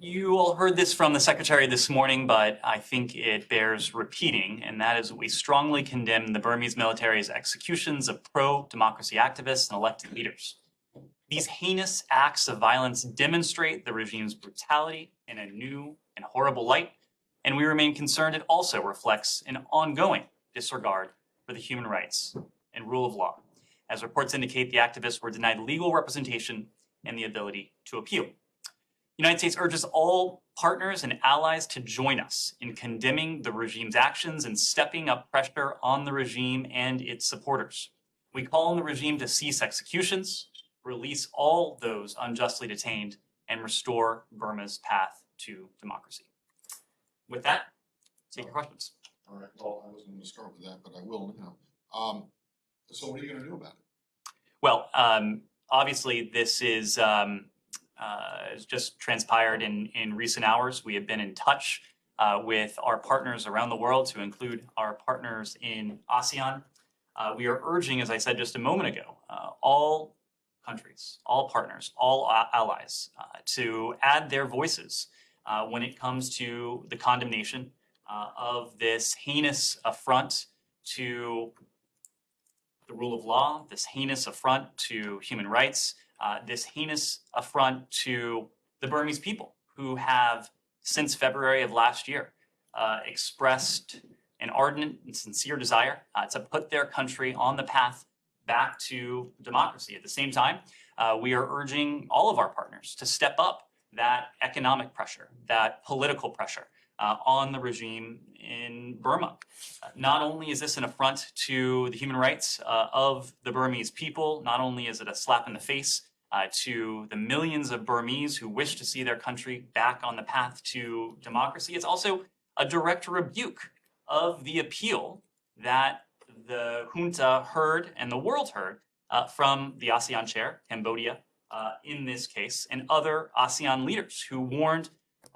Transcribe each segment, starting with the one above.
You all heard this from the Secretary this morning, but I think it bears repeating, and that is we strongly condemn the Burmese military's executions of pro-democracy activists and elected leaders. These heinous acts of violence demonstrate the regime's brutality in a new and horrible light, and we remain concerned it also reflects an ongoing disregard for the human rights and rule of law. As reports indicate, the activists were denied legal representation and the ability to appeal. The United States urges all partners and allies to join us in condemning the regime's actions and stepping up pressure on the regime and its supporters. We call on the regime to cease executions, release all those unjustly detained, and restore Burma's path to democracy. With that, take your questions. All right. Well, I wasn't going to start with that, but I will now. So what are you going to do about it? Well, obviously, this is has just transpired in recent hours. We have been in touch with our partners around the world, to include our partners in ASEAN. We are urging, as I said just a moment ago, all countries, all partners, all allies to add their voices when it comes to the condemnation of this heinous affront to the rule of law, this heinous affront to human rights, this heinous affront to the Burmese people, who have, since February of last year, expressed an ardent and sincere desire to put their country on the path back to democracy. At the same time, we are urging all of our partners to step up that economic pressure, that political pressure on the regime in Burma. Not only is this an affront to the human rights of the Burmese people, not only is it a slap in the face to the millions of Burmese who wish to see their country back on the path to democracy, it's also a direct rebuke of the appeal that the junta heard and the world heard from the ASEAN chair, Cambodia, in this case, and other ASEAN leaders who warned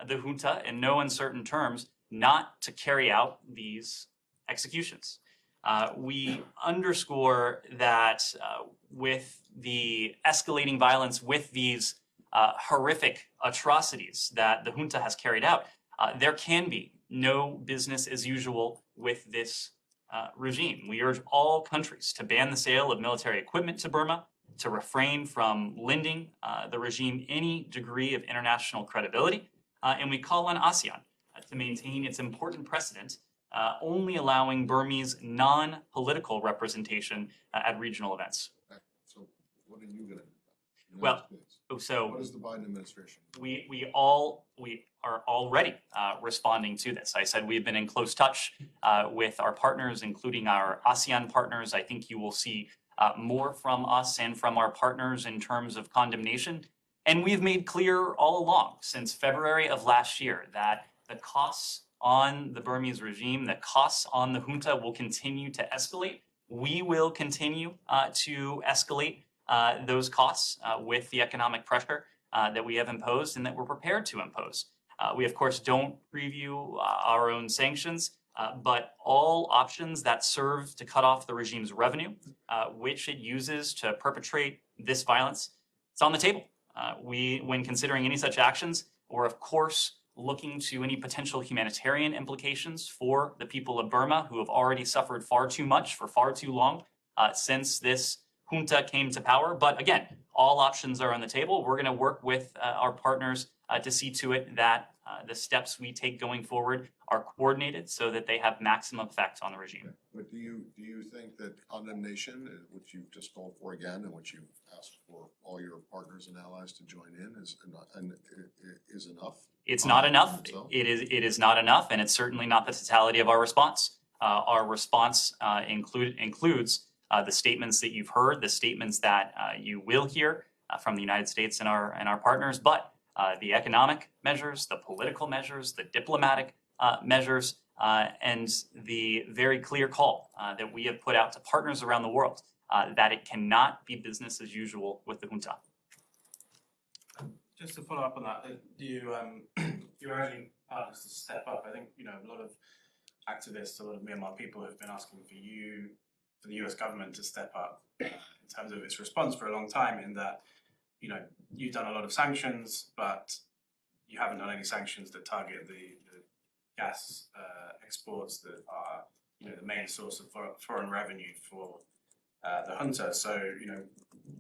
the junta in no uncertain terms not to carry out these executions. We underscore that with the escalating violence, with these horrific atrocities that the junta has carried out, there can be no business as usual with this regime. We urge all countries to ban the sale of military equipment to Burma, to refrain from lending the regime any degree of international credibility, and we call on ASEAN to maintain its important precedent, only allowing Burmese non-political representation at regional events. So what are you going to do? Well, so what is the Biden administration? We are already responding to this. I said we've been in close touch with our partners, including our ASEAN partners. I think you will see more from us and from our partners in terms of condemnation. And we've made clear all along, since February of last year, that the costs on the Burmese regime, the costs on the junta will continue to escalate. We will continue to escalate those costs with the economic pressure that we have imposed and that we're prepared to impose. We, of course, don't preview our own sanctions, but all options that serve to cut off the regime's revenue, which it uses to perpetrate this violence, it's on the table. When considering any such actions, we're, of course, looking to any potential humanitarian implications for the people of Burma, who have already suffered far too much for far too long since this junta came to power. But again, all options are on the table. We're going to work with our partners to see to it that the steps we take going forward are coordinated so that they have maximum effect on the regime. But do you think that condemnation, which you've just called for again, and which you've asked for all your partners and allies to join in, is enough? It's not enough. It is not enough, and it's certainly not the totality of our response. Our response includes the statements that you've heard, the statements that you will hear from the United States and our partners, but the economic measures, the political measures, the diplomatic measures, and the very clear call that we have put out to partners around the world that it cannot be business as usual with the junta. Just to follow up on that, you're urging partners to step up. I think a lot of activists, a lot of Myanmar people have been asking for the US government to step up in terms of its response for a long time, in that you've done a lot of sanctions, but you haven't done any sanctions that target the gas exports that are, the main source of foreign revenue for the junta. So,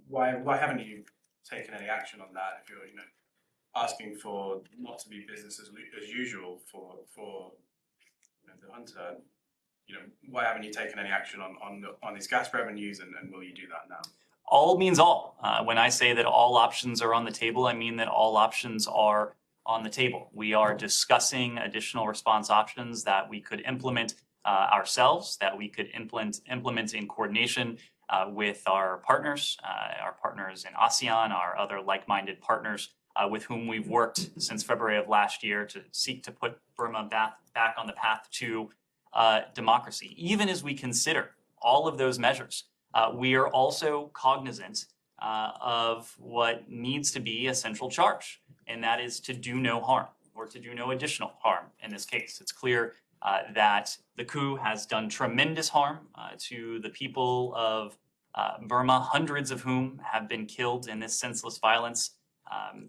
why haven't you taken any action on that? If you're, asking for not to be business as usual for the junta, why haven't you taken any action on these gas revenues, and will you do that now? All means all. When I say that all options are on the table, I mean that all options are on the table. We are discussing additional response options that we could implement ourselves, that we could implement in coordination with our partners in ASEAN, our other like-minded partners with whom we've worked since February of last year to seek to put Burma back on the path to democracy. Even as we consider all of those measures, we are also cognizant of what needs to be a central charge, and that is to do no harm, or to do no additional harm in this case. It's clear that the coup has done tremendous harm to the people of Burma, hundreds of whom have been killed in this senseless violence,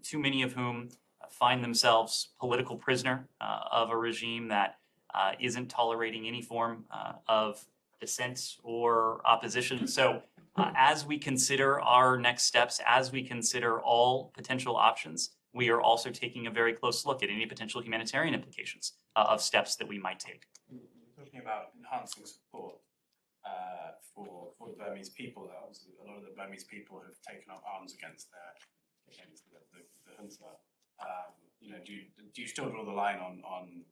too many of whom find themselves political prisoner of a regime that isn't tolerating any form of dissent or opposition. So as we consider our next steps, as we consider all potential options, we are also taking a very close look at any potential humanitarian implications of steps that we might take. You're talking about enhancing support for the Burmese people. Obviously, a lot of the Burmese people have taken up arms against the junta. Do you still draw the line on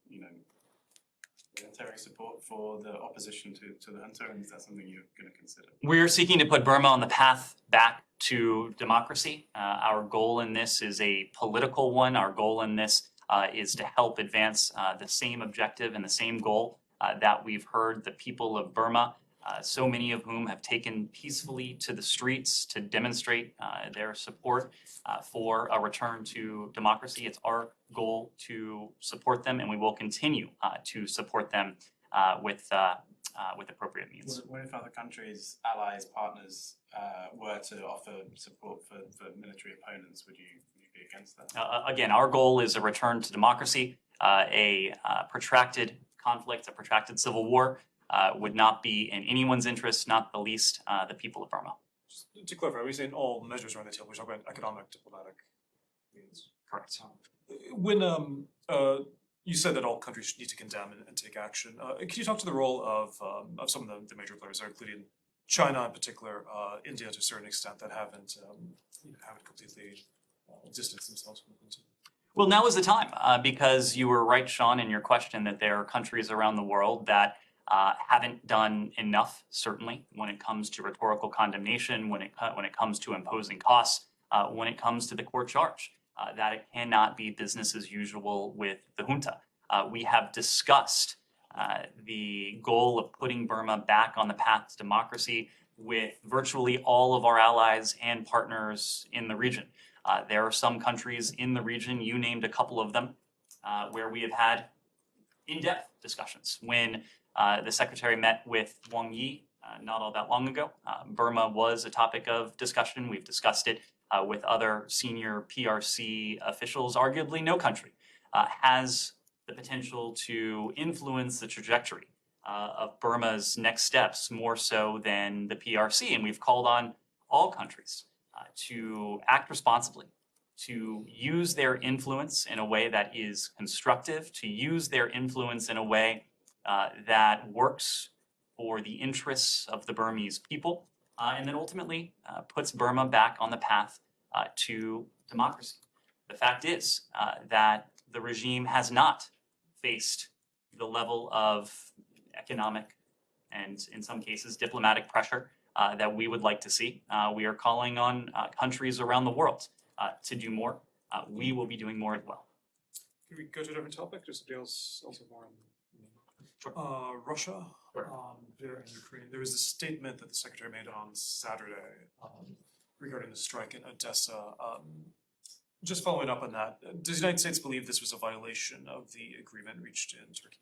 military support for the opposition to the junta, and is that something you're going to consider? We're seeking to put Burma on the path back to democracy. Our goal in this is a political one. Our goal in this is to help advance the same objective and the same goal that we've heard the people of Burma, so many of whom have taken peacefully to the streets to demonstrate their support for a return to democracy. It's our goal to support them, and we will continue to support them with appropriate means. What if other countries, allies, partners were to offer support for military opponents? Would you be against that? Again, our goal is a return to democracy. A protracted conflict, a protracted civil war would not be in anyone's interest, not the least the people of Burma. Just to clarify, we saying all measures are on the table. We're talking about economic, diplomatic means. Correct. When you said that all countries need to condemn and take action, can you talk to the role of some of the major players there, including China in particular, India to a certain extent, that haven't completely distanced themselves from the country? Well, now is the time, because you were right, Sean, in your question that there are countries around the world that haven't done enough, certainly, when it comes to rhetorical condemnation, when it comes to imposing costs, when it comes to the core charge, that it cannot be business as usual with the junta. We have discussed the goal of putting Burma back on the path to democracy with virtually all of our allies and partners in the region. There are some countries in the region, you named a couple of them, where we have had in-depth discussions. When the Secretary met with Wang Yi not all that long ago, Burma was a topic of discussion. We've discussed it with other senior PRC officials. Arguably, no country has the potential to influence the trajectory of Burma's next steps more so than the PRC. And we've called on all countries to act responsibly, to use their influence in a way that is constructive, to use their influence in a way that works for the interests of the Burmese people, and then ultimately puts Burma back on the path to democracy. The fact is that the regime has not faced the level of economic and, in some cases, diplomatic pressure that we would like to see. We are calling on countries around the world to do more. We will be doing more as well. Can we go to a different topic? Just something else also more on Russia, Sure. there in Ukraine. There was a statement that the Secretary made on Saturday regarding the strike in Odessa. Just following up on that, does the United States believe this was a violation of the agreement reached in Turkey?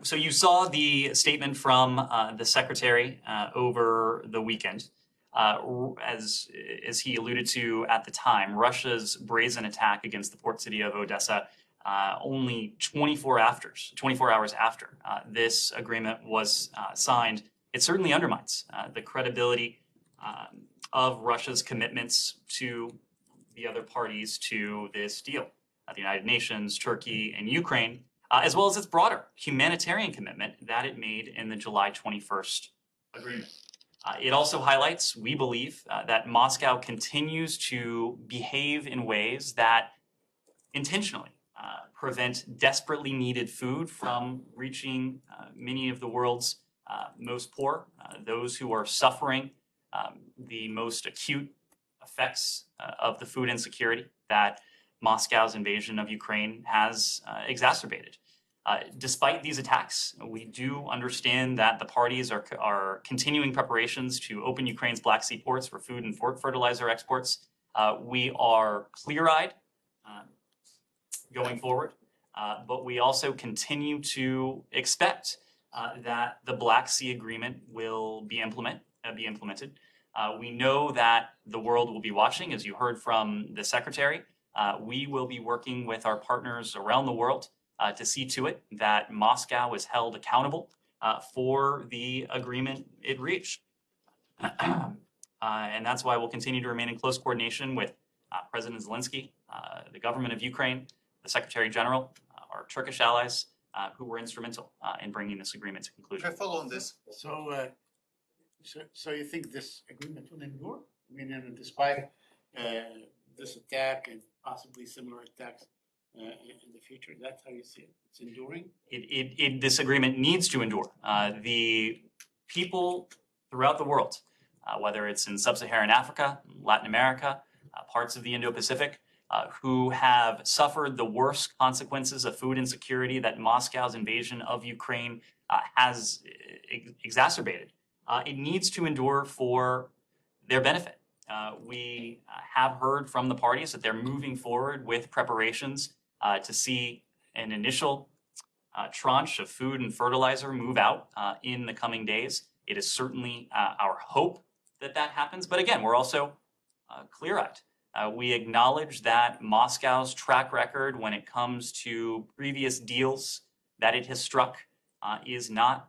So you saw the statement from the Secretary over the weekend. As he alluded to at the time, Russia's brazen attack against the port city of Odessa only 24 hours after this agreement was signed, it certainly undermines the credibility of Russia's commitments to the other parties to this deal, the United Nations, Turkey, and Ukraine, as well as its broader humanitarian commitment that it made in the July 21st agreement. It also highlights, we believe, that Moscow continues to behave in ways that intentionally prevent desperately needed food from reaching many of the world's most poor, those who are suffering the most acute effects of the food insecurity that Moscow's invasion of Ukraine has exacerbated. Despite these attacks, we do understand that the parties are continuing preparations to open Ukraine's Black Sea ports for food and fertilizer exports. We are clear-eyed going forward, but we also continue to expect that the Black Sea Agreement will be implemented. We know that the world will be watching, as you heard from the Secretary. We will be working with our partners around the world to see to it that Moscow is held accountable for the agreement it reached. And that's why we'll continue to remain in close coordination with President Zelensky, the government of Ukraine, the Secretary General, our Turkish allies, who were instrumental in bringing this agreement to conclusion. Can I follow on this? So you think this agreement will endure? I mean, despite this attack and possibly similar attacks in the future, that's how you see it? It's enduring? This agreement needs to endure. The people throughout the world, whether it's in sub-Saharan Africa, Latin America, parts of the Indo-Pacific, who have suffered the worst consequences of food insecurity that Moscow's invasion of Ukraine has exacerbated. It needs to endure for their benefit. We have heard from the parties that they're moving forward with preparations to see an initial tranche of food and fertilizer move out in the coming days. It is certainly our hope that that happens. But again, we're also clear-eyed. We acknowledge that Moscow's track record when it comes to previous deals that it has struck is not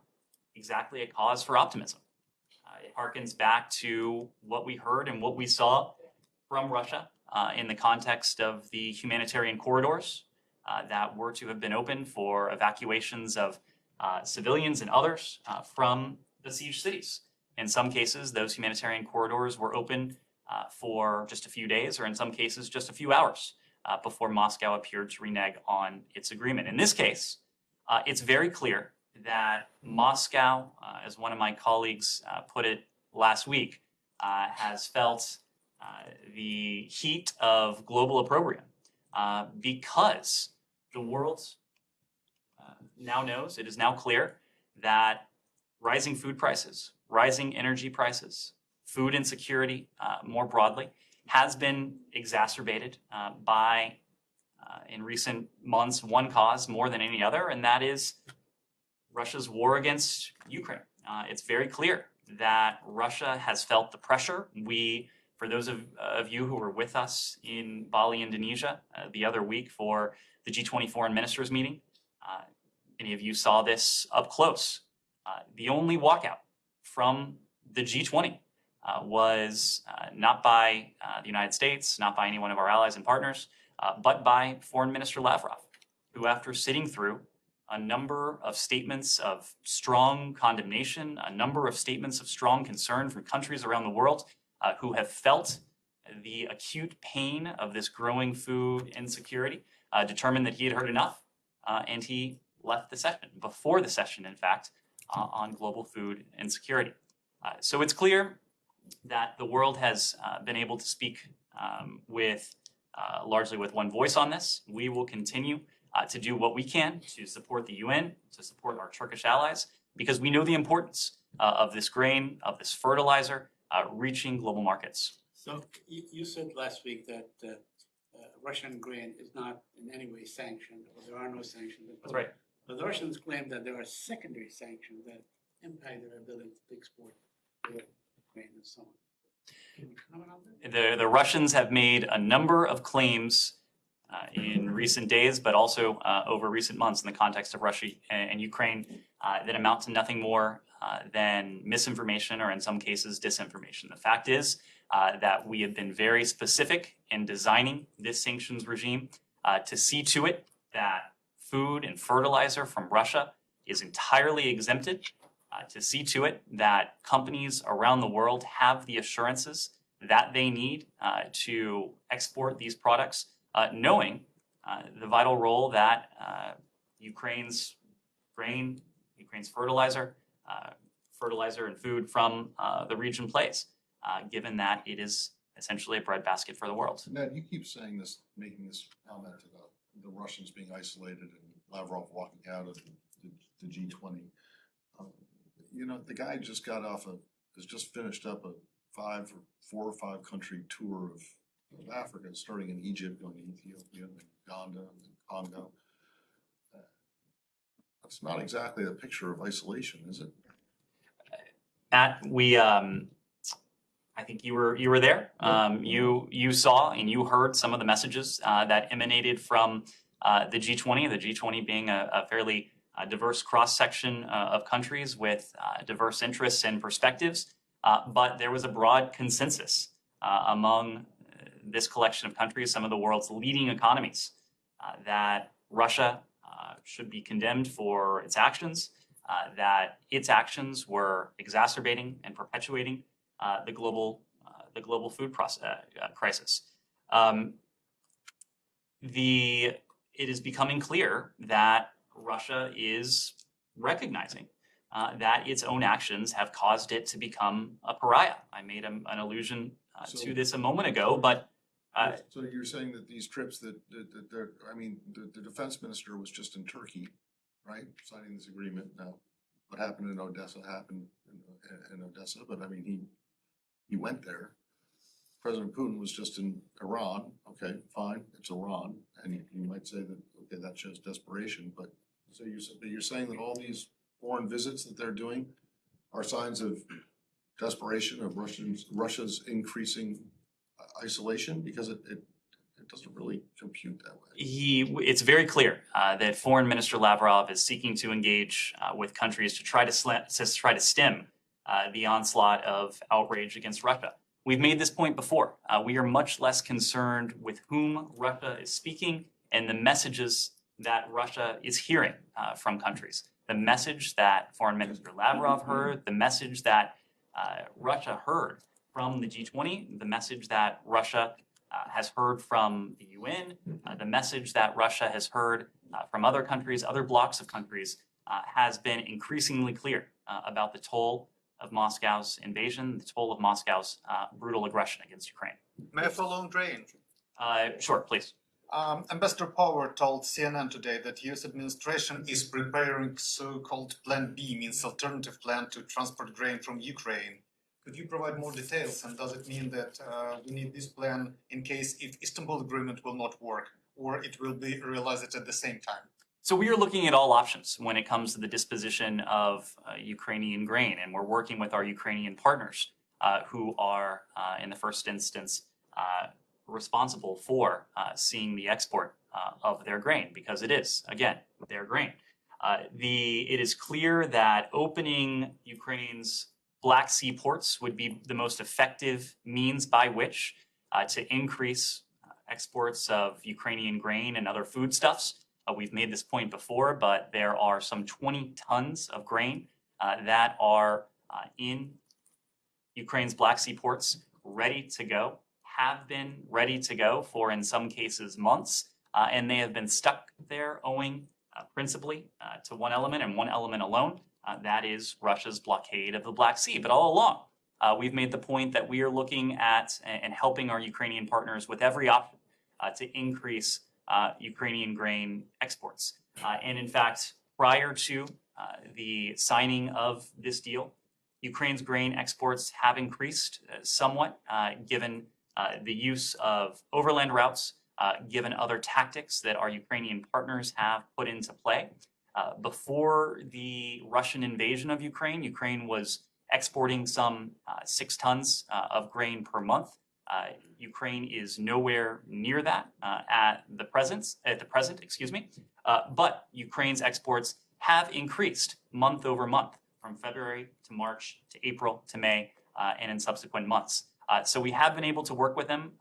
exactly a cause for optimism. It harkens back to what we heard and what we saw from Russia in the context of the humanitarian corridors that were to have been opened for evacuations of civilians and others from besieged cities. In some cases, those humanitarian corridors were open for just a few days, or in some cases, just a few hours before Moscow appeared to renege on its agreement. In this case, it's very clear that Moscow, as one of my colleagues put it last week, has felt the heat of global opprobrium because the world now knows, it is now clear that rising food prices, rising energy prices, food insecurity more broadly has been exacerbated by, in recent months, one cause more than any other, and that is Russia's war against Ukraine. It's very clear that Russia has felt the pressure. For those of you who were with us in Bali, Indonesia, the other week for the G20 foreign ministers meeting, many of you saw this up close. The only walkout from the G20 was not by the United States, not by any one of our allies and partners, but by Foreign Minister Lavrov, who, after sitting through a number of statements of strong condemnation, a number of statements of strong concern from countries around the world who have felt the acute pain of this growing food insecurity, determined that he had heard enough, and he left the session, before the session, in fact, on global food insecurity. So it's clear that the world has been able to speak largely with one voice on this. We will continue to do what we can to support the UN, to support our Turkish allies, because we know the importance of this grain, of this fertilizer, reaching global markets. So you said last week that Russian grain is not in any way sanctioned, or there are no sanctions. That's right. But the Russians claim that there are secondary sanctions that impact their ability to export grain and so on. Can you comment on that? The Russians have made a number of claims in recent days, but also over recent months in the context of Russia and Ukraine that amount to nothing more than misinformation or in some cases disinformation. The fact is that we have been very specific in designing this sanctions regime to see to it that food and fertilizer from Russia is entirely exempted, to see to it that companies around the world have the assurances that they need to export these products, knowing the vital role that Ukraine's grain, Ukraine's fertilizer and food from the region plays, given that it is essentially a breadbasket for the world. Ned, you keep saying this, making this comment to the Russians being isolated and Lavrov walking out of the G20. You know, the guy just has just finished up a 4 or 5 country tour of Africa, starting in Egypt, going to Ethiopia, and Uganda, and Congo. That's not exactly a picture of isolation, is it? Matt, I think you were there. You saw and you heard some of the messages that emanated from the G20. The G20 being a fairly diverse cross-section of countries with diverse interests and perspectives, but there was a broad consensus among this collection of countries, some of the world's leading economies, that Russia should be condemned for its actions, that its actions were exacerbating and perpetuating the global food crisis. It is becoming clear that Russia is recognizing that its own actions have caused it to become a pariah. I made an allusion to this a moment ago, but so you're saying that these trips the defense minister was just in Turkey, right, signing this agreement. Now, what happened in Odessa happened in Odessa, but I mean, he went there. President Putin was just in Iran. Okay, fine, it's Iran, and you might say that okay, that shows desperation. But so you're saying that all these foreign visits that they're doing are signs of desperation of Russia's increasing isolation, because it doesn't really compute that way. It's very clear that Foreign Minister Lavrov is seeking to engage with countries to try to stem the onslaught of outrage against Russia. We've made this point before. We are much less concerned with whom Russia is speaking and the messages that Russia is hearing from countries. The message that Foreign Minister Lavrov heard, the message that Russia heard from the G20, the message that Russia has heard from the UN, the message that Russia has heard from other countries, other blocs of countries, has been increasingly clear about the toll of Moscow's invasion, the toll of Moscow's brutal aggression against Ukraine. May I follow on grain? Sure, please. Ambassador Power told CNN today that U.S. administration is preparing so-called Plan B, means alternative plan to transport grain from Ukraine. Could you provide more details, and does it mean that we need this plan in case if Istanbul Agreement will not work, or it will be realized at the same time? So we are looking at all options when it comes to the disposition of Ukrainian grain, and we're working with our Ukrainian partners who are, in the first instance, responsible for seeing the export of their grain, because it is, again, their grain. It is clear that opening Ukraine's Black Sea ports would be the most effective means by which to increase exports of Ukrainian grain and other foodstuffs. We've made this point before, but there are some 20 tons of grain that are in Ukraine's Black Sea ports, ready to go, have been ready to go for, in some cases, months, and they have been stuck there owing principally to one element and one element alone, that is Russia's blockade of the Black Sea. But all along, we've made the point that we are looking at and helping our Ukrainian partners with every option to increase Ukrainian grain exports. And in fact, prior to the signing of this deal, Ukraine's grain exports have increased somewhat, given the use of overland routes, given other tactics that our Ukrainian partners have put into play. Before the Russian invasion of Ukraine, Ukraine was exporting some 6 tons of grain per month. Ukraine is nowhere near that at the present, excuse me. But Ukraine's exports have increased month over month from February to March to April to May and in subsequent months. So we have been able to work with them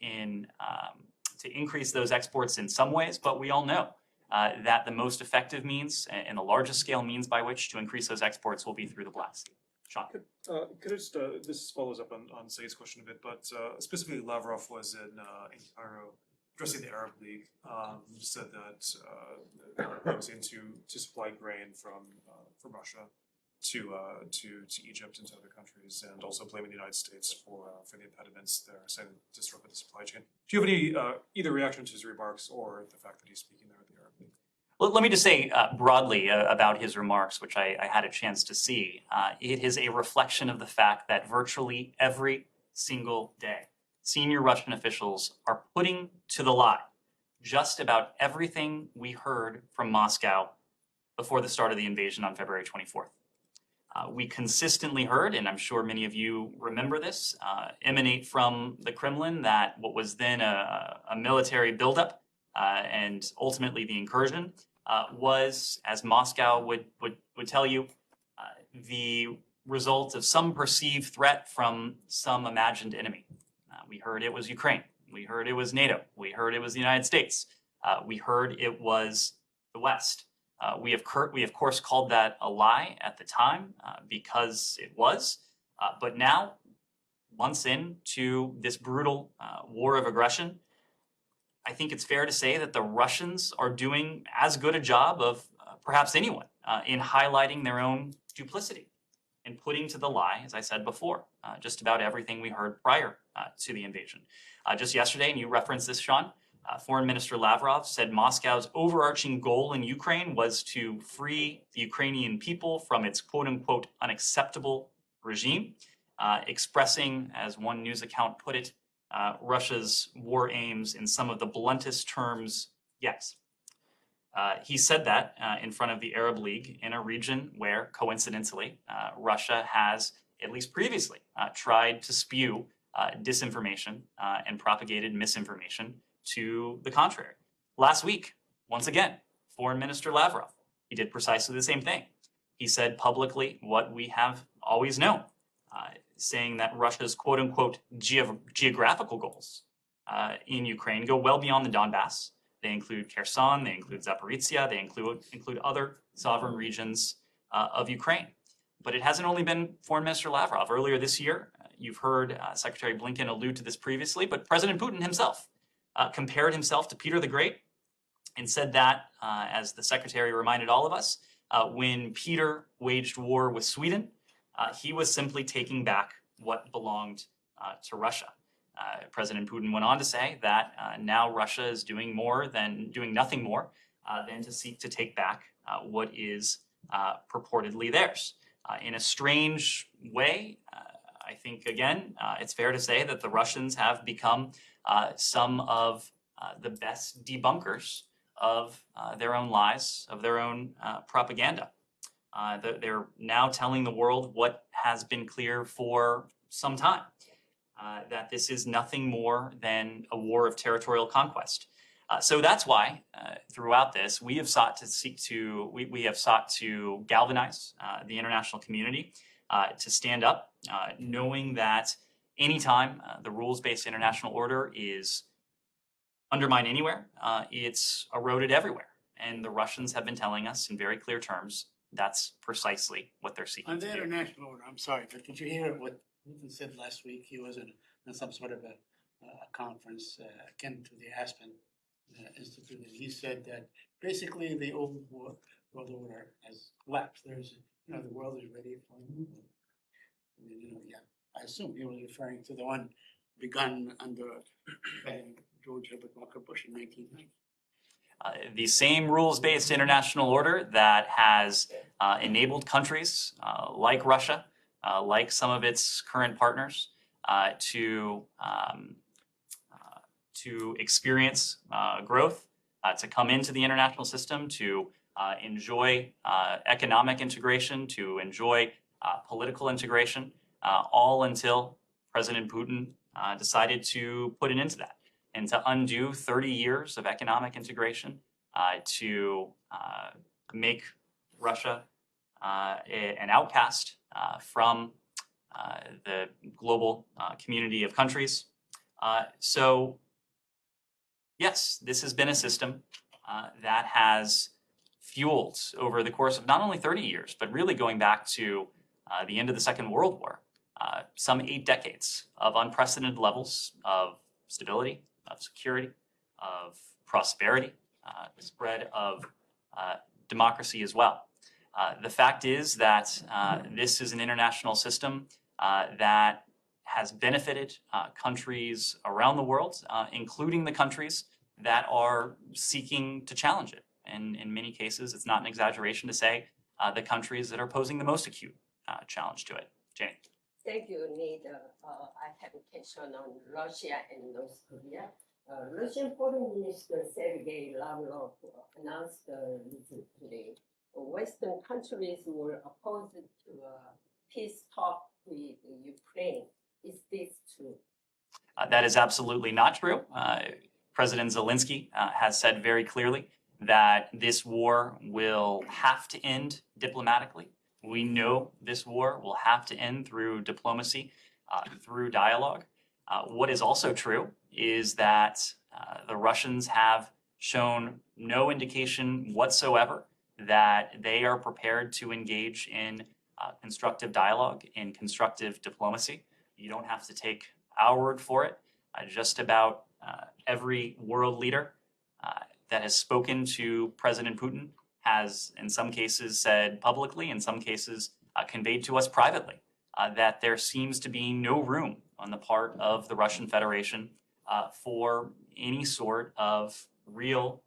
to increase those exports in some ways, but we all know that the most effective means and the largest scale means by which to increase those exports will be through the Black Sea. Sean. Could I just, this follows up on Said's question a bit, but specifically Lavrov was in Cairo addressing the Arab League, said that it was to supply grain from Russia to Egypt and to other countries, and also blaming the United States for the impediments there, saying it disrupted the supply chain. Do you have any either reaction to his remarks or the fact that he's speaking there at the Arab League? Let me just say broadly about his remarks, which I had a chance to see. It is a reflection of the fact that virtually every single day, senior Russian officials are putting to the lie just about everything we heard from Moscow before the start of the invasion on February 24th. We consistently heard, and I'm sure many of you remember this, emanate from the Kremlin that what was then a military buildup and ultimately the incursion was, as Moscow would tell you, the result of some perceived threat from some imagined enemy. We heard it was Ukraine. We heard it was NATO. We heard it was the United States. We heard it was the West. We of course called that a lie at the time because it was, but now, months into this brutal war of aggression, I think it's fair to say that the Russians are doing as good a job of perhaps anyone in highlighting their own duplicity and putting to the lie, as I said before, just about everything we heard prior to the invasion. Just yesterday, and you referenced this, Sean, Foreign Minister Lavrov said Moscow's overarching goal in Ukraine was to free the Ukrainian people from its quote-unquote unacceptable regime, expressing, as one news account put it, Russia's war aims in some of the bluntest terms yet. He said that in front of the Arab League in a region where, coincidentally, Russia has, at least previously, tried to spew disinformation and propagated misinformation to the contrary. Last week, once again, Foreign Minister Lavrov, he did precisely the same thing. He said publicly what we have always known, saying that Russia's quote-unquote geographical goals in Ukraine go well beyond the Donbass. They include Kherson, they include Zaporizhia, they include other sovereign regions of Ukraine. But it hasn't only been Foreign Minister Lavrov. Earlier this year, you've heard Secretary Blinken allude to this previously, but President Putin himself compared himself to Peter the Great and said that, as the Secretary reminded all of us, when Peter waged war with Sweden, he was simply taking back what belonged to Russia. President Putin went on to say that now Russia is doing nothing more than to seek to take back what is purportedly theirs. In a strange way, I think, again, it's fair to say that the Russians have become some of the best debunkers of their own lies, of their own propaganda. They're now telling the world what has been clear for some time, that this is nothing more than a war of territorial conquest. So that's why, throughout this, we have sought to galvanize the international community to stand up, knowing that anytime the rules-based international order is undermined anywhere, it's eroded everywhere. And the Russians have been telling us in very clear terms that's precisely what they're seeking On to the do. international order, I'm sorry, but did you hear what Putin said last week? He was in some sort of a conference akin to the Aspen Institute, and he said that basically the old world order has collapsed. The world is ready for a new one. I assume he was referring to the one begun under George Herbert Walker Bush in 1990. The same rules-based international order that has enabled countries like Russia, like some of its current partners, to experience growth, to come into the international system, to enjoy economic integration, to enjoy political integration, all until President Putin decided to put an end to that and to undo 30 years of economic integration, to make Russia an outcast from the global community of countries. So yes, this has been a system that has fueled over the course of not only 30 years, but really going back to the end of the Second World War, some 8 decades of unprecedented levels of stability, of security, of prosperity, the spread of democracy as well. The fact is that this is an international system that has benefited countries around the world, including the countries that are seeking to challenge it. And in many cases, it's not an exaggeration to say the countries that are posing the most acute challenge to it. Jenny. Thank you, Ned. I have a question on Russia and North Korea. Russian Foreign Minister Sergei Lavrov announced recently Western countries were opposed to peace talk with Ukraine. Is this true? That is absolutely not true. President Zelensky has said very clearly that this war will have to end diplomatically. We know this war will have to end through diplomacy, through dialogue. What is also true is that the Russians have shown no indication whatsoever that they are prepared to engage in constructive dialogue, in constructive diplomacy. You don't have to take our word for it. Just about every world leader that has spoken to President Putin has, in some cases, said publicly, in some cases, conveyed to us privately, that there seems to be no room on the part of the Russian Federation for any sort of real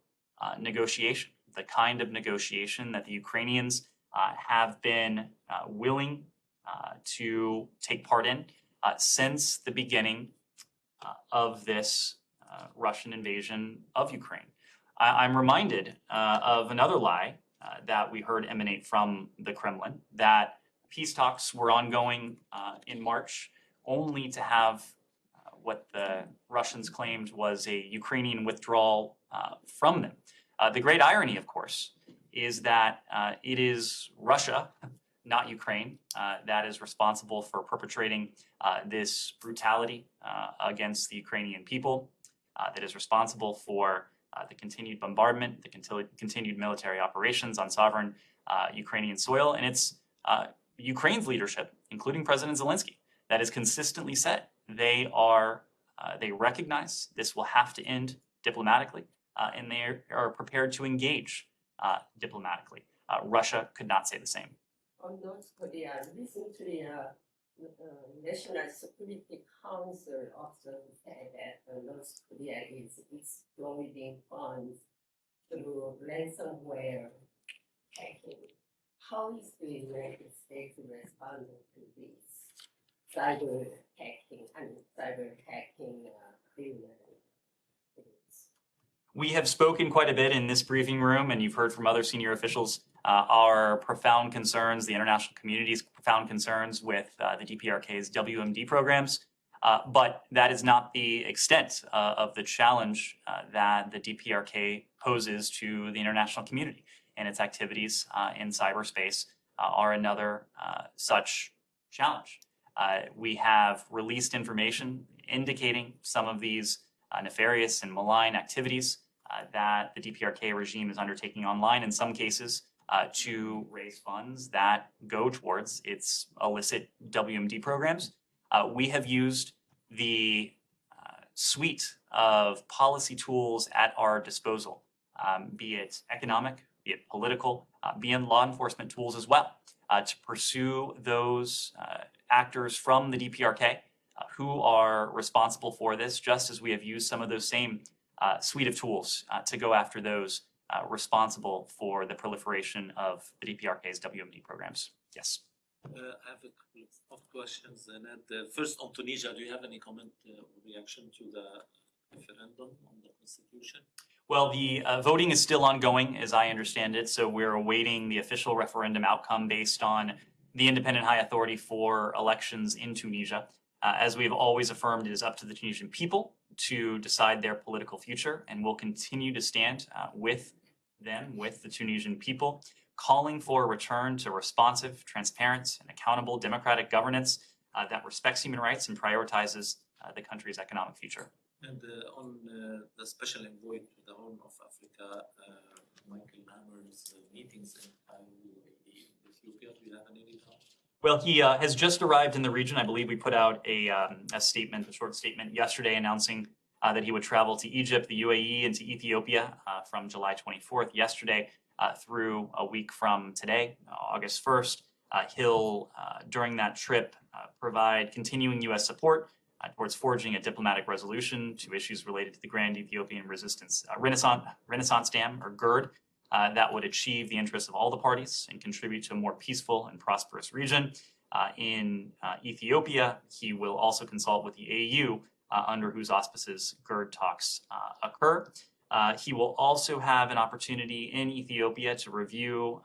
negotiation, the kind of negotiation that the Ukrainians have been willing to take part in since the beginning of this Russian invasion of Ukraine. I'm reminded of another lie that we heard emanate from the Kremlin, that peace talks were ongoing in March only to have what the Russians claimed was a Ukrainian withdrawal from them. The great irony, of course, is that it is Russia, not Ukraine, that is responsible for perpetrating this brutality against the Ukrainian people, that is responsible for the continued bombardment, the continued military operations on sovereign Ukrainian soil. And it's Ukraine's leadership, including President Zelensky, that has consistently said they recognize this will have to end diplomatically, and they are prepared to engage diplomatically. Russia could not say the same. On North Korea, recently, National Security Council also said that North Korea is exploiting funds through ransomware hacking. How is the United States responding to this cyber hacking We have spoken quite a bit in this briefing room, and you've heard from other senior officials our profound concerns, the international community's profound concerns with the DPRK's WMD programs. But that is not the extent of the challenge that the DPRK poses to the international community, and its activities in cyberspace are another such challenge. We have released information indicating some of these nefarious and malign activities that the DPRK regime is undertaking online, in some cases, to raise funds that go towards its illicit WMD programs. We have used the suite of policy tools at our disposal, be it economic, be it political, be it law enforcement tools as well, to pursue those actors from the DPRK who are responsible for this, just as we have used some of those same suite of tools to go after those responsible for the proliferation of the DPRK's WMD programs. Yes. I have a couple of questions. And first, on Tunisia, do you have any comment or reaction to the referendum on the constitution? Well, the voting is still ongoing, as I understand it. So we're awaiting the official referendum outcome based on the independent high authority for elections in Tunisia. As we've always affirmed, it is up to the Tunisian people to decide their political future, and we'll continue to stand with them, with the Tunisian people, calling for a return to responsive, transparent, and accountable democratic governance that respects human rights and prioritizes the country's economic future. And on the special envoy to the Horn of Africa, Michael Hammer's meetings in Ethiopia, do you have any details? Well, he has just arrived in the region. I believe we put out a statement, a short statement yesterday announcing that he would travel to Egypt, the UAE, and to Ethiopia from July 24th, yesterday, through a week from today, August 1st. He'll, during that trip, provide continuing U.S. support towards forging a diplomatic resolution to issues related to the Grand Ethiopian Resistance Renaissance Dam, or GERD, that would achieve the interests of all the parties and contribute to a more peaceful and prosperous region. In Ethiopia, he will also consult with the AU, under whose auspices GERD talks occur. He will also have an opportunity in Ethiopia to review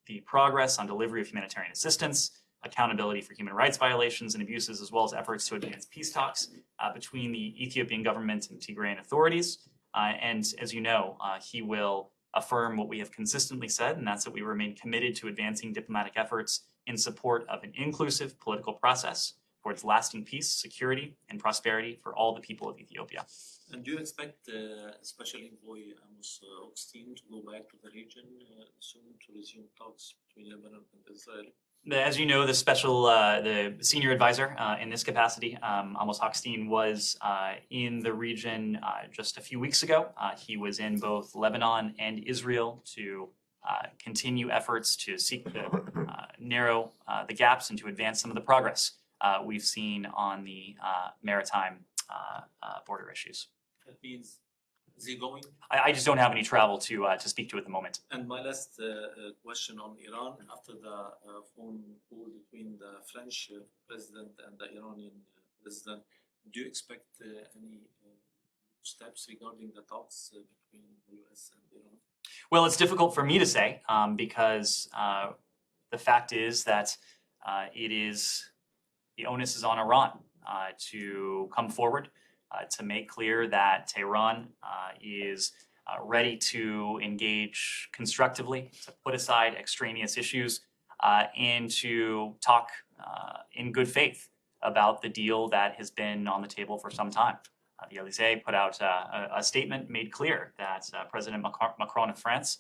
the progress on delivery of humanitarian assistance, accountability for human rights violations and abuses, as well as efforts to advance peace talks between the Ethiopian government and Tigrayan authorities. And as you know, he will affirm what we have consistently said, and that's that we remain committed to advancing diplomatic efforts in support of an inclusive political process towards lasting peace, security, and prosperity for all the people of Ethiopia. And do you expect Special Envoy Amos Hochstein to go back to the region soon to resume talks between Lebanon and Israel? As you know, the senior advisor in this capacity, Amos Hochstein, was in the region just a few weeks ago. He was in both Lebanon and Israel to continue efforts to seek to narrow the gaps and to advance some of the progress we've seen on the maritime border issues. That means, is he going? I just don't have any travel to speak to at the moment. And my last question on Iran, after the phone call between the French president and the Iranian president, do you expect any steps regarding the talks between the US and Iran? Well, it's difficult for me to say because the fact is that the onus is on Iran to come forward, to make clear that Tehran is ready to engage constructively, to put aside extraneous issues, and to talk in good faith about the deal that has been on the table for some time. The Élysée put out a statement, made clear that President Macron of France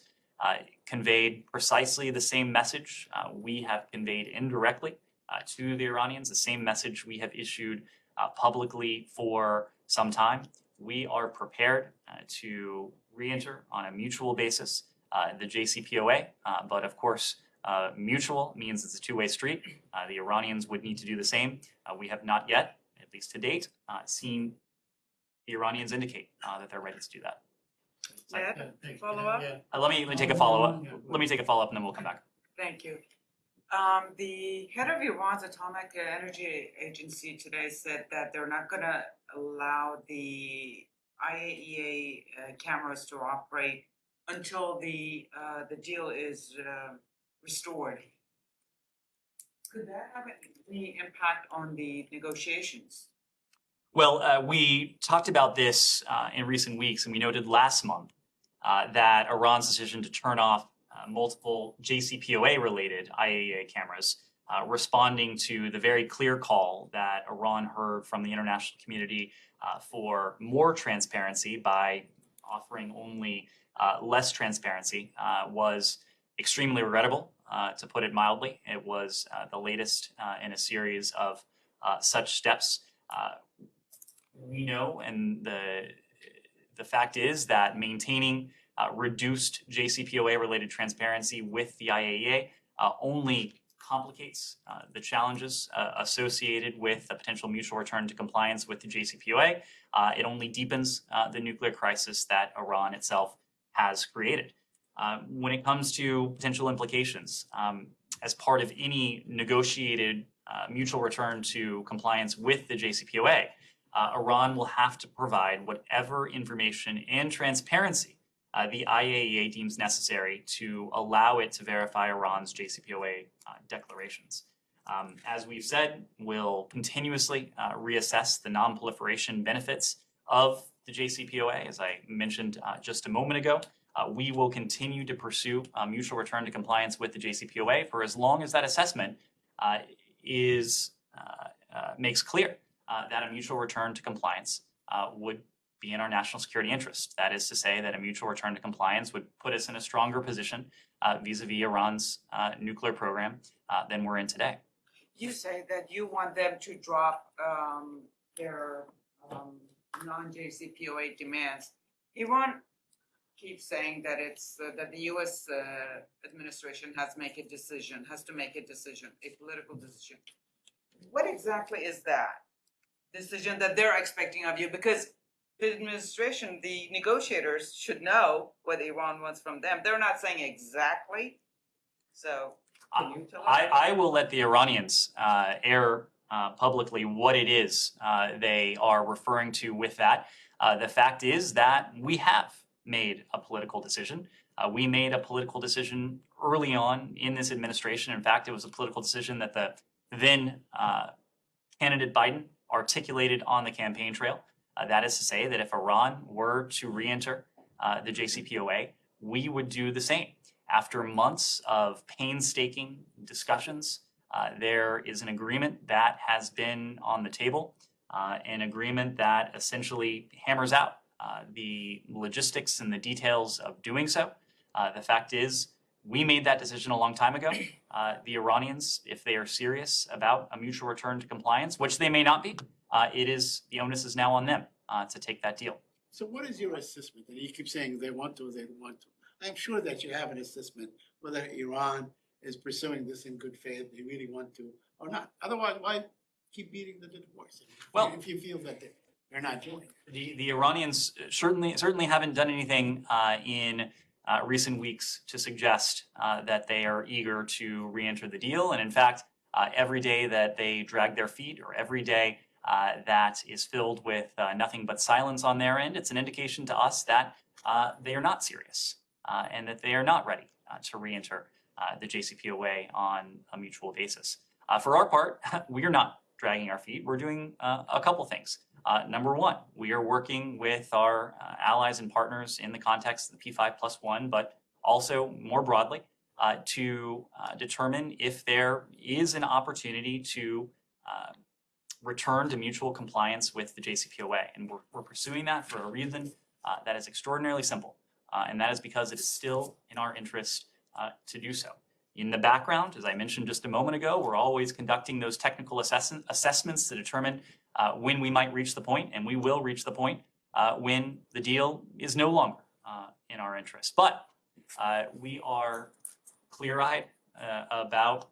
conveyed precisely the same message we have conveyed indirectly to the Iranians, the same message we have issued publicly for some time. We are prepared to re-enter on a mutual basis the JCPOA, but of course, mutual means it's a two-way street. The Iranians would need to do the same. We have not yet, at least to date, seen the Iranians indicate that they're ready to do that. Ned, follow up? Let me take a follow-up. Let me take a follow-up and then we'll come back. Thank you. The head of Iran's Atomic Energy Agency today said that they're not going to allow the IAEA cameras to operate until the deal is restored. Could that have any impact on the negotiations? Well, we talked about this in recent weeks, and we noted last month that Iran's decision to turn off multiple JCPOA-related IAEA cameras, responding to the very clear call that Iran heard from the international community for more transparency by offering only less transparency, was extremely regrettable, to put it mildly. It was the latest in a series of such steps. We know, and the fact is that maintaining reduced JCPOA-related transparency with the IAEA only complicates the challenges associated with a potential mutual return to compliance with the JCPOA. It only deepens the nuclear crisis that Iran itself has created. When it comes to potential implications, as part of any negotiated mutual return to compliance with the JCPOA, Iran will have to provide whatever information and transparency the IAEA deems necessary to allow it to verify Iran's JCPOA declarations. As we've said, we'll continuously reassess the non-proliferation benefits of the JCPOA. As I mentioned just a moment ago, we will continue to pursue mutual return to compliance with the JCPOA for as long as that assessment makes clear that a mutual return to compliance would be in our national security interest. That is to say that a mutual return to compliance would put us in a stronger position vis-a-vis Iran's nuclear program than we're in today. You say that you want them to drop their non-JCPOA demands. Iran keeps saying that it's that the U.S. Administration has to make a decision, a political decision. What exactly is that decision that they're expecting of you? Because the administration, the negotiators should know what Iran wants from them. They're not saying exactly. So can you tell us? I will let the Iranians air publicly what it is they are referring to with that. The fact is that we have made a political decision. We made a political decision early on in this administration. In fact, it was a political decision that the then candidate Biden articulated on the campaign trail. That is to say that if Iran were to re-enter the JCPOA, we would do the same. After months of painstaking discussions, there is an agreement that has been on the table, an agreement that essentially hammers out the logistics and the details of doing so. The fact is, we made that decision a long time ago. The Iranians, if they are serious about a mutual return to compliance, which they may not be, the onus is now on them to take that deal. So what is your assessment? And you keep saying they want to. I'm sure that you have an assessment whether Iran is pursuing this in good faith, they really want to or not. Otherwise, why keep beating the dead horse? Well, if you feel that they're not doing it. The Iranians certainly haven't done anything in recent weeks to suggest that they are eager to re-enter the deal. And in fact, every day that they drag their feet, or every day that is filled with nothing but silence on their end, it's an indication to us that they are not serious and that they are not ready to re-enter the JCPOA on a mutual basis. For our part, we are not dragging our feet. We're doing a couple things. Number one, we are working with our allies and partners in the context of the P5+1, but also more broadly to determine if there is an opportunity to return to mutual compliance with the JCPOA. And we're pursuing that for a reason that is extraordinarily simple, and that is because it is still in our interest to do so. In the background, as I mentioned just a moment ago, we're always conducting those technical assessments to determine when we might reach the point, and we will reach the point when the deal is no longer in our interest. But we are clear-eyed about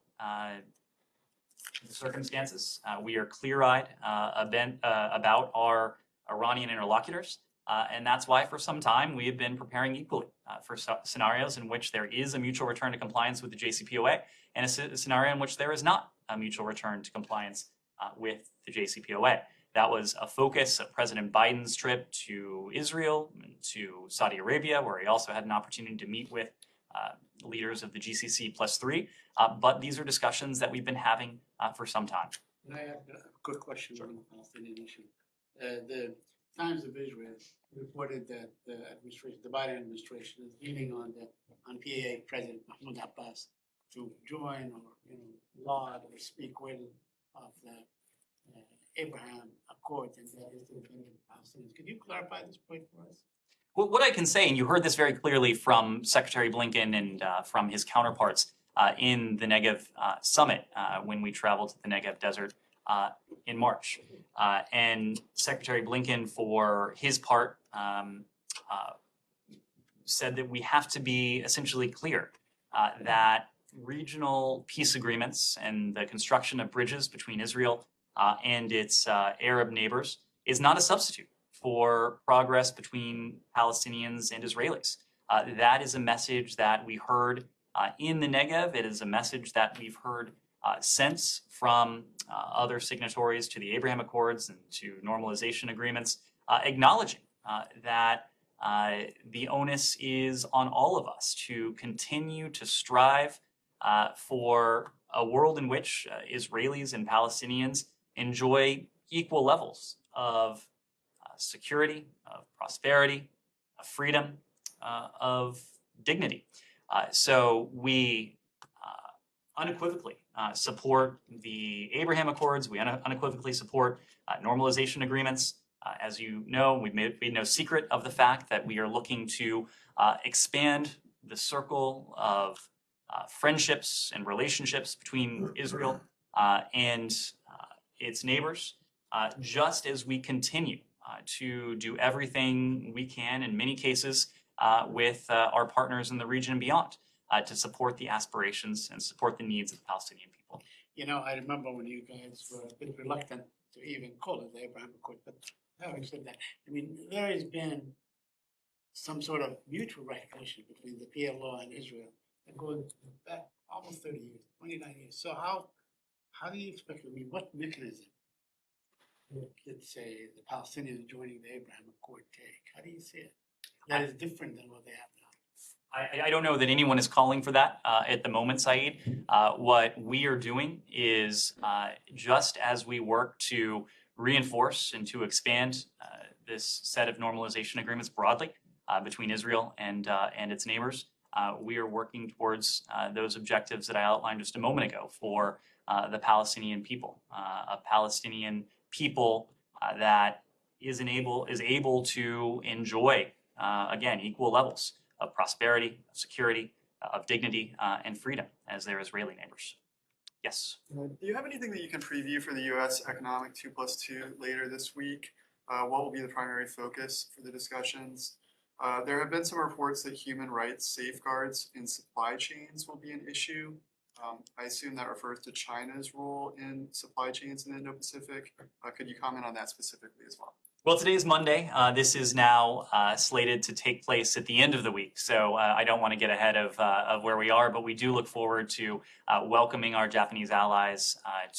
the circumstances. We are clear-eyed about our Iranian interlocutors. And that's why for some time we have been preparing equally for scenarios in which there is a mutual return to compliance with the JCPOA and a scenario in which there is not a mutual return to compliance with the JCPOA. That was a focus of President Biden's trip to Israel and to Saudi Arabia, where he also had an opportunity to meet with leaders of the GCC+3. But these are discussions that we've been having for some time. And I have a quick question on the Palestinian issue. The Times of Israel reported that the Biden administration is leaning on PA President Mahmoud Abbas to join or laud or speak well of the Abraham Accord and that is independent Palestinians. Could you clarify this point for us? Well, what I can say, and you heard this very clearly from Secretary Blinken and from his counterparts in the Negev summit when we traveled to the Negev desert in March. And Secretary Blinken, for his part, said that we have to be essentially clear that regional peace agreements and the construction of bridges between Israel and its Arab neighbors is not a substitute for progress between Palestinians and Israelis. That is a message that we heard in the Negev. It is a message that we've heard since from other signatories to the Abraham Accords and to normalization agreements, acknowledging that the onus is on all of us to continue to strive for a world in which Israelis and Palestinians enjoy equal levels of security, of prosperity, of freedom, of dignity. So we unequivocally support the Abraham Accords. We unequivocally support normalization agreements. As you know, we've made no secret of the fact that we are looking to expand the circle of friendships and relationships between Israel and its neighbors, just as we continue to do everything we can in many cases with our partners in the region and beyond to support the aspirations and support the needs of the Palestinian people. You know, I remember when you guys were a bit reluctant to even call it the Abraham Accord, but having said that, I mean, there has been some sort of mutual recognition between the PLO and Israel that goes back almost 30 years, 29 years. So how do you expect, I mean, what mechanism would, let's say, the Palestinians joining the Abraham Accord take? How do you see it? That is different than what they have now. I don't know that anyone is calling for that at the moment, Saeed. What we are doing is just as we work to reinforce and to expand this set of normalization agreements broadly between Israel and its neighbors, we are working towards those objectives that I outlined just a moment ago for the Palestinian people, a Palestinian people that is able to enjoy again equal levels of prosperity, of security, of dignity, and freedom as their Israeli neighbors. Yes. Do you have anything that you can preview for the U.S. Economic 2+2 later this week? What will be the primary focus for the discussions? There have been some reports that human rights safeguards in supply chains will be an issue. I assume that refers to China's role in supply chains in the Indo-Pacific. Could you comment on that specifically as well? Well, today is Monday. This is now slated to take place at the end of the week, so I don't want to get ahead of where we are, but we do look forward to welcoming our Japanese allies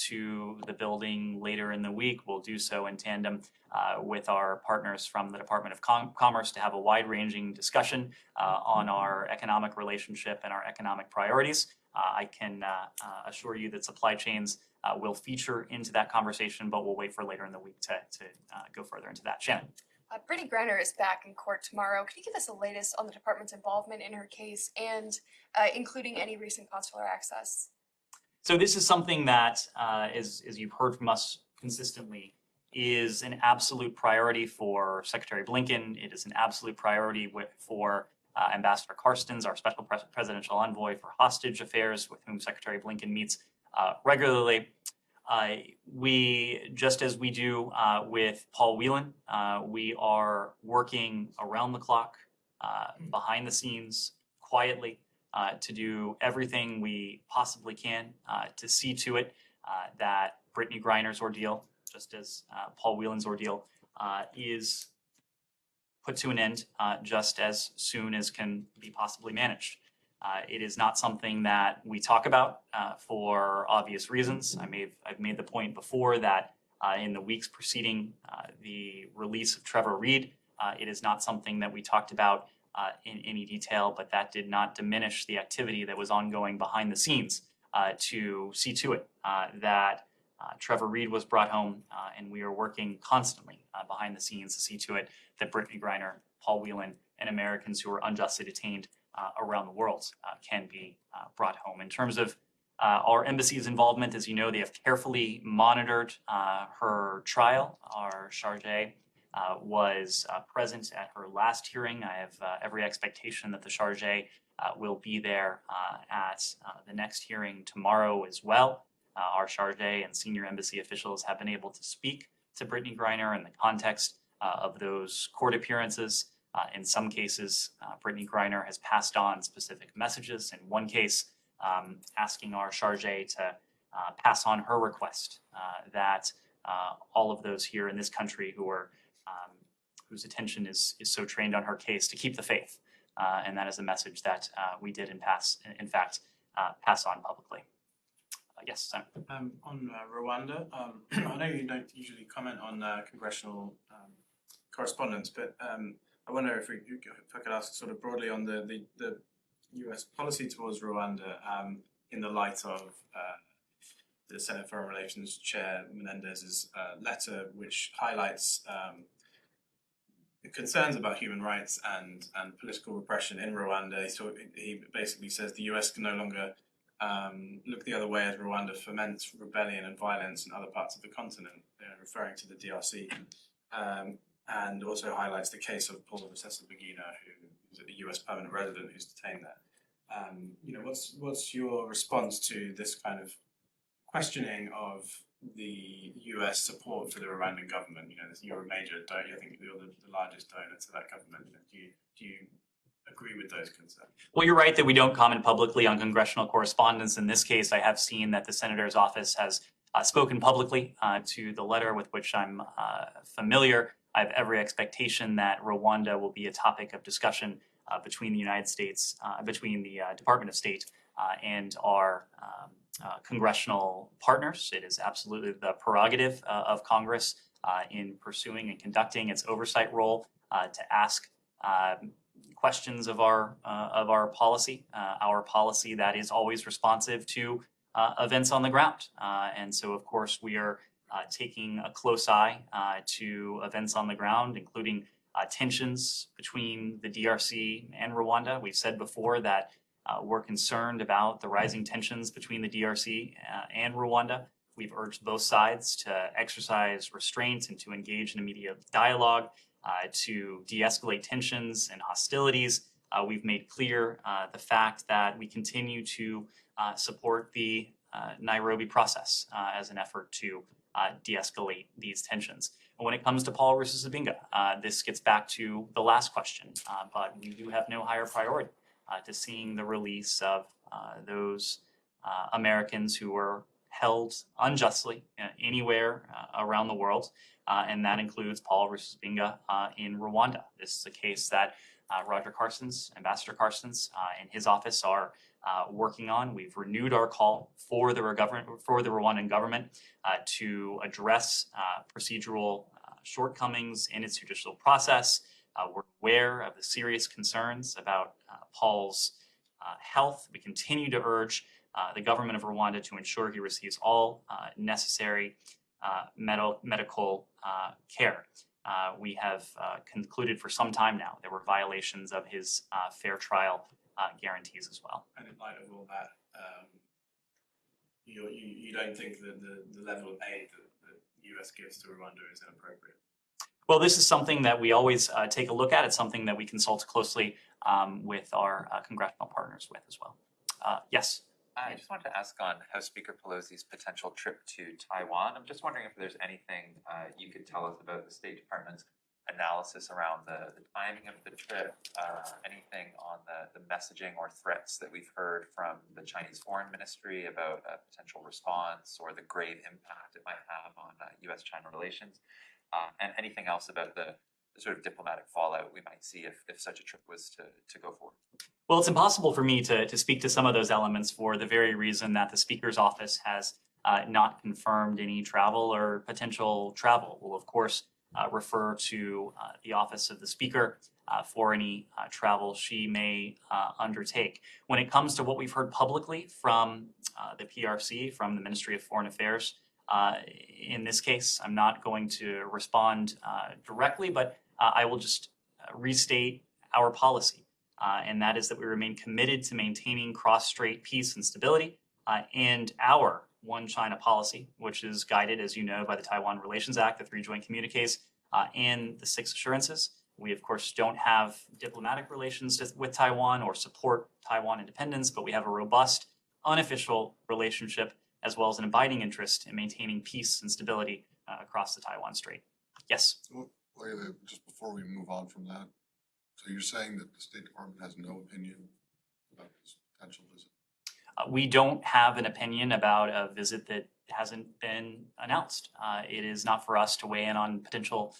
to the building later in the week. We'll do so in tandem with our partners from the Department of Commerce to have a wide-ranging discussion on our economic relationship and our economic priorities. I can assure you that supply chains will feature into that conversation, but we'll wait for later in the week to go further into that. Shannon. Brittany Griner is back in court tomorrow. Could you give us the latest on the department's involvement in her case and including any recent consular access? So this is something that, as you've heard from us consistently, is an absolute priority for Secretary Blinken. It is an absolute priority for Ambassador Carstens, our special presidential envoy for hostage affairs, with whom Secretary Blinken meets regularly. We, just as we do with Paul Whelan, we are working around the clock, behind the scenes, quietly, to do everything we possibly can to see to it that Brittany Griner's ordeal, just as Paul Whelan's ordeal, is put to an end just as soon as can be possibly managed. It is not something that we talk about for obvious reasons. I've made the point before that in the weeks preceding the release of Trevor Reed, it is not something that we talked about in any detail, but that did not diminish the activity that was ongoing behind the scenes to see to it that Trevor Reed was brought home, and we are working constantly behind the scenes to see to it that Brittany Griner, Paul Whelan, and Americans who are unjustly detained around the world can be brought home. In terms of our embassy's involvement, as you know, they have carefully monitored her trial. Our chargé was present at her last hearing. I have every expectation that the chargé will be there at the next hearing tomorrow as well. Our chargé and senior embassy officials have been able to speak to Brittany Griner in the context of those court appearances. In some cases, Brittany Griner has passed on specific messages. In one case, asking our chargé to pass on her request that all of those here in this country who are whose attention is so trained on her case to keep the faith, and that is a message that we did in fact pass on publicly. Yes, Simon. On Rwanda, I know you don't usually comment on congressional correspondence, but I wonder if I could ask sort of broadly on the US policy towards Rwanda in the light of the Senate Foreign Relations Chair Menendez's letter, which highlights concerns about human rights and political repression in Rwanda. He basically says the US can no longer look the other way as Rwanda foments rebellion and violence in other parts of the continent, referring to the DRC, and also highlights the case of Paul Rusesabagina, who's a US permanent resident who's detained there. What's your response to this kind of questioning of the US support for the Rwandan government? You're a major donor. I think you're the largest donor to that government. Do you agree with those concerns? Well, you're right that we don't comment publicly on congressional correspondence. In this case, I have seen that the senator's office has spoken publicly to the letter with which I'm familiar. I have every expectation that Rwanda will be a topic of discussion between the United States, between the Department of State and our congressional partners. It is absolutely the prerogative of Congress in pursuing and conducting its oversight role to ask questions of our policy that is always responsive to events on the ground. And so, of course, we are taking a close eye to events on the ground, including tensions between the DRC and Rwanda. We've said before that we're concerned about the rising tensions between the DRC and Rwanda. We've urged both sides to exercise restraint and to engage in immediate dialogue to de-escalate tensions and hostilities. We've made clear the fact that we continue to support the Nairobi process as an effort to de-escalate these tensions. And when it comes to Paul Rusesabagina, this gets back to the last question, but we do have no higher priority to seeing the release of those Americans who were held unjustly anywhere around the world, and that includes Paul Rusesabagina in Rwanda. This is a case that Ambassador Carson's, and his office are working on. We've renewed our call for the Rwandan government to address procedural shortcomings in its judicial process. We're aware of the serious concerns about Paul's health. We continue to urge the government of Rwanda to ensure he receives all necessary medical care. We have concluded for some time now there were violations of his fair trial guarantees as well. And in light of all that, you don't think that the level of aid that the US gives to Rwanda is inappropriate? Well, this is something that we always take a look at. It's something that we consult closely with our congressional partners with as well. Yes. I just wanted to ask on House Speaker Pelosi's potential trip to Taiwan. I'm just wondering if there's anything you could tell us about the State Department's analysis around the timing of the trip, anything on the messaging or threats that we've heard from the Chinese Foreign Ministry about a potential response or the grave impact it might have on US-China relations, and anything else about the sort of diplomatic fallout we might see if such a trip was to go forward. Well, it's impossible for me to speak to some of those elements for the very reason that the Speaker's office has not confirmed any travel or potential travel. We'll, of course, refer to the office of the Speaker for any travel she may undertake. When it comes to what we've heard publicly from the PRC, from the Ministry of Foreign Affairs, in this case, I'm not going to respond directly, but I will just restate our policy. And that is that we remain committed to maintaining cross-strait peace and stability, and our One China policy, which is guided, as you know, by the Taiwan Relations Act, the 3 joint communiques, and the 6 assurances. We, of course, don't have diplomatic relations with Taiwan or support Taiwan independence, but we have a robust, unofficial relationship as well as an abiding interest in maintaining peace and stability across the Taiwan Strait. Yes? Wait, just before we move on from that, so you're saying that the State Department has no opinion about this potential visit? We don't have an opinion about a visit that hasn't been announced. It is not for us to weigh in on potential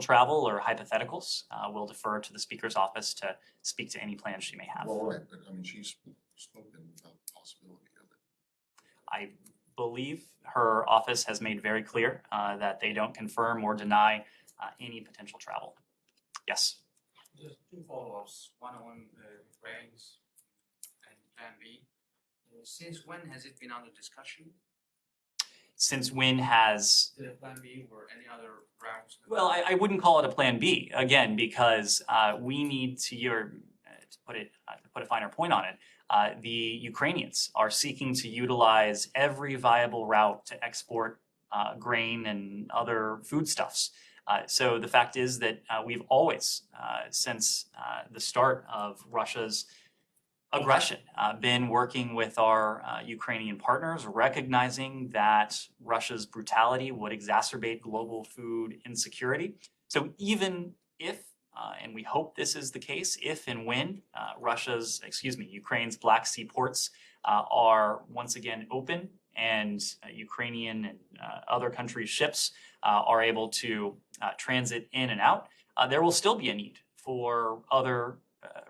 travel or hypotheticals. We'll defer to the Speaker's office to speak to any plans she may have. Well, right, but I mean, she's spoken about the possibility of it. I believe her office has made very clear that they don't confirm or deny any potential travel. Yes. Just two follow-ups, one on grains and Plan B. Since when has it been under discussion? Since when has The Plan B or any other routes? Well, I wouldn't call it a plan B again because we need to put a finer point on it. The Ukrainians are seeking to utilize every viable route to export grain and other foodstuffs. So the fact is that we've always, since the start of Russia's aggression, been working with our Ukrainian partners, recognizing that Russia's brutality would exacerbate global food insecurity. So even if, and we hope this is the case, if and when Ukraine's Black Sea ports are once again open and Ukrainian and other countries' ships are able to transit in and out, there will still be a need for other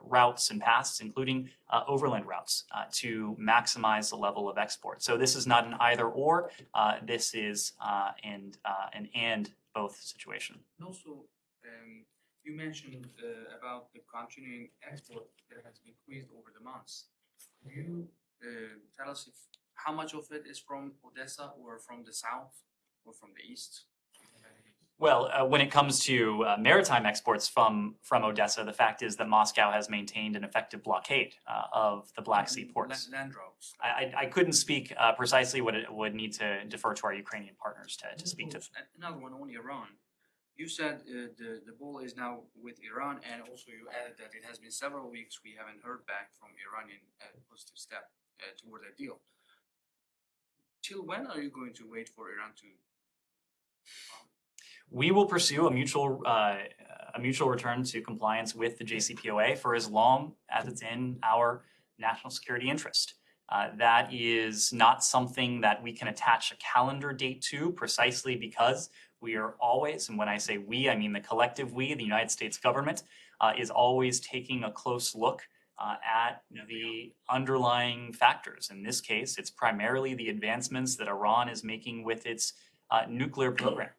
routes and paths, including overland routes, to maximize the level of export. So this is not an either or, this is an and both situation. And also, you mentioned about the continuing export that has increased over the months. Can you tell us how much of it is from Odessa or from the south or from the east? Well, when it comes to maritime exports from Odessa, the fact is that Moscow has maintained an effective blockade of the Black Sea ports. Land routes. I couldn't speak precisely what it would need to defer to our Ukrainian partners to speak to. Another one on Iran. You said the ball is now with Iran, and also you added that it has been several weeks we haven't heard back from Iranian positive step toward a deal. Till when are you going to wait for Iran to? We will pursue a mutual return to compliance with the JCPOA for as long as it's in our national security interest. That is not something that we can attach a calendar date to, precisely because we are always, and when I say we, I mean the collective we, the United States government, is always taking a close look at the underlying factors. In this case, it's primarily the advancements that Iran is making with its nuclear program.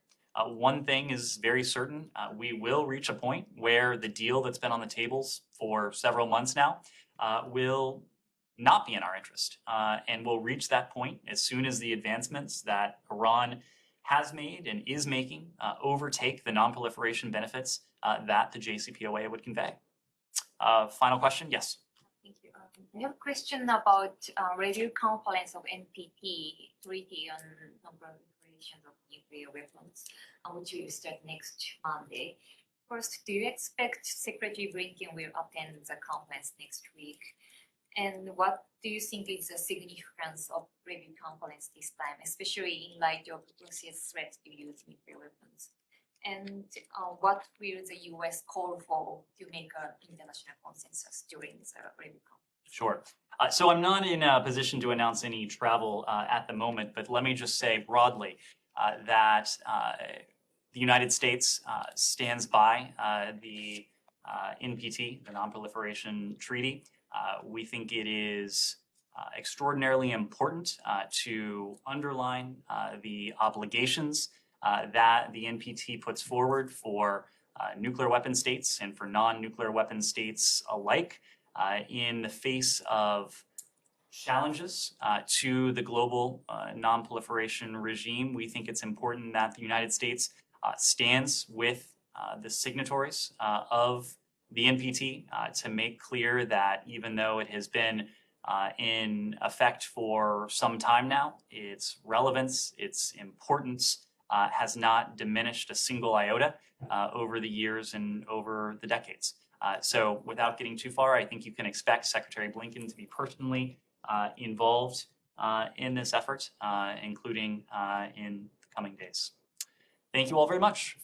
One thing is very certain, we will reach a point where the deal that's been on the tables for several months now will not be in our interest. And we'll reach that point as soon as the advancements that Iran has made and is making overtake the non-proliferation benefits that the JCPOA would convey. Final question? Yes. Thank you. I have a question about review conference of NPT Treaty on Non-Proliferation of Nuclear Weapons, which will start next Monday. First, do you expect Secretary Blinken will attend the conference next week? And what do you think is the significance of review conference this time, especially in light of Russia's threat to use nuclear weapons? And what will the US call for to make an international consensus during the review conference? Sure. So I'm not in a position to announce any travel at the moment, but let me just say broadly that the United States stands by the NPT, the Non-Proliferation Treaty. We think it is extraordinarily important to underline the obligations that the NPT puts forward for nuclear weapon states and for non-nuclear weapon states alike in the face of challenges to the global non-proliferation regime. We think it's important that the United States stands with the signatories of the NPT to make clear that even though it has been in effect for some time now, its relevance, its importance has not diminished a single iota over the years and over the decades. So without getting too far, I think you can expect Secretary Blinken to be personally involved in this effort, including in the coming days. Thank you all very much.